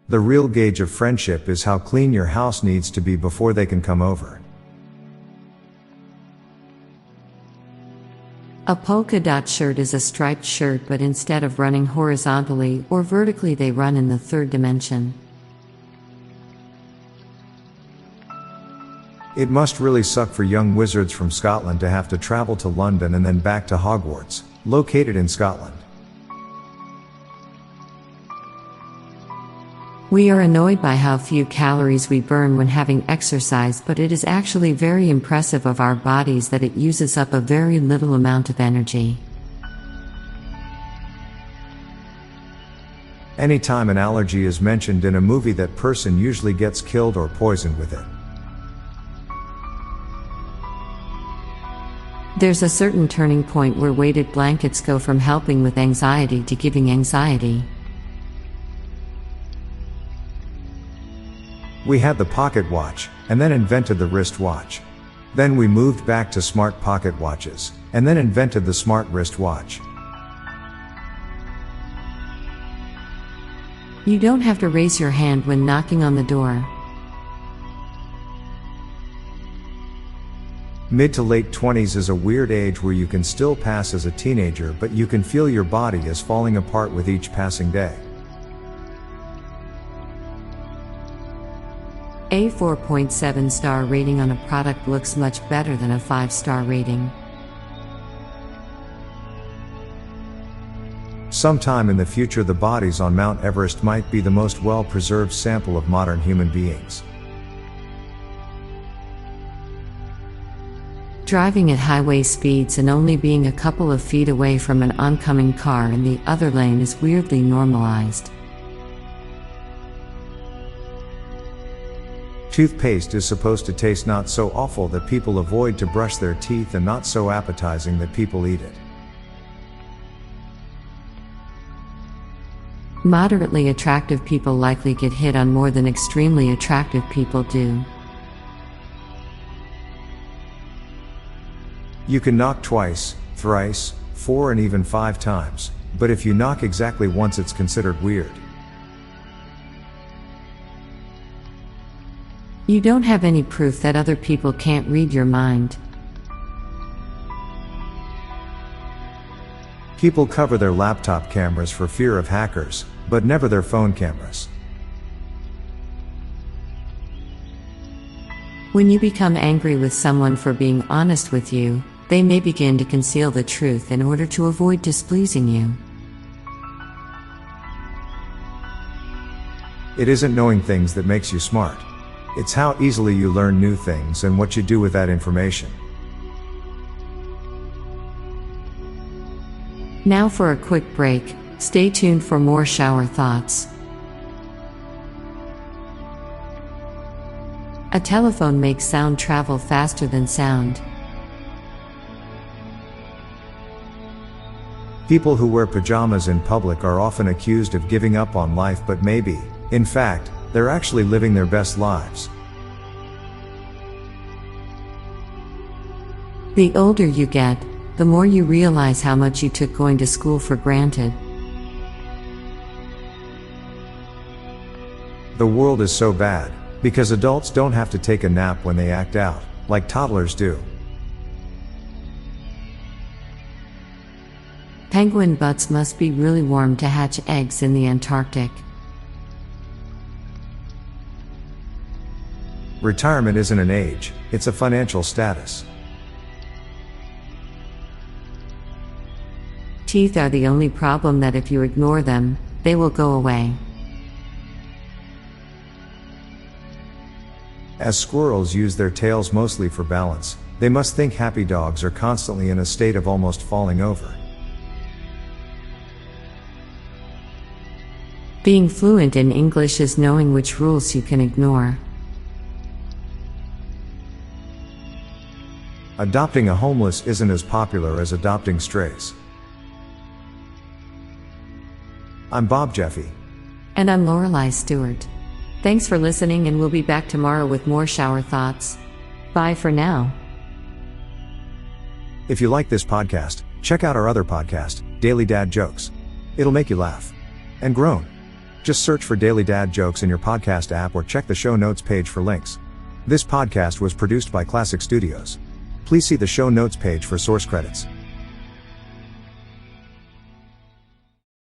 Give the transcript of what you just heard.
The real gauge of friendship is how clean your house needs to be before they can come over. A polka dot shirt is a striped shirt, but instead of running horizontally or vertically, they run in the third dimension. It must really suck for young wizards from Scotland to have to travel to London and then back to Hogwarts, located in Scotland. We are annoyed by how few calories we burn when having exercise, but it is actually very impressive of our bodies that it uses up a very little amount of energy. Anytime an allergy is mentioned in a movie, that person usually gets killed or poisoned with it. There's a certain turning point where weighted blankets go from helping with anxiety to giving anxiety. We had the pocket watch, and then invented the wrist watch. Then we moved back to smart pocket watches, and then invented the smart wrist watch. You don't have to raise your hand when knocking on the door. Mid to late 20s is a weird age where you can still pass as a teenager, but you can feel your body is falling apart with each passing day. A 4.7 star rating on a product looks much better than a 5-star rating. Sometime in the future, the bodies on Mount Everest might be the most well-preserved sample of modern human beings. Driving at highway speeds and only being a couple of feet away from an oncoming car in the other lane is weirdly normalized. Toothpaste is supposed to taste not so awful that people avoid to brush their teeth, and not so appetizing that people eat it. Moderately attractive people likely get hit on more than extremely attractive people do. You can knock twice, thrice, 4 and even 5 times, but if you knock exactly once, it's considered weird. You don't have any proof that other people can't read your mind. People cover their laptop cameras for fear of hackers, but never their phone cameras. When you become angry with someone for being honest with you, they may begin to conceal the truth in order to avoid displeasing you. It isn't knowing things that makes you smart. It's how easily you learn new things and what you do with that information. Now for a quick break. Stay tuned for more shower thoughts. A telephone makes sound travel faster than sound. People who wear pajamas in public are often accused of giving up on life, but maybe, in fact, they're actually living their best lives. The older you get, the more you realize how much you took going to school for granted. The world is so bad because adults don't have to take a nap when they act out, like toddlers do. Penguin butts must be really warm to hatch eggs in the Antarctic. Retirement isn't an age, it's a financial status. Teeth are the only problem that if you ignore them, they will go away. As squirrels use their tails mostly for balance, they must think happy dogs are constantly in a state of almost falling over. Being fluent in English is knowing which rules you can ignore. Adopting a homeless isn't as popular as adopting strays. I'm Bob Jeffy. And I'm Lorelei Stewart. Thanks for listening, and we'll be back tomorrow with more shower thoughts. Bye for now. If you like this podcast, check out our other podcast, Daily Dad Jokes. It'll make you laugh and groan. Just search for Daily Dad Jokes in your podcast app or check the show notes page for links. This podcast was produced by Klassic Studios. Please see the show notes page for source credits.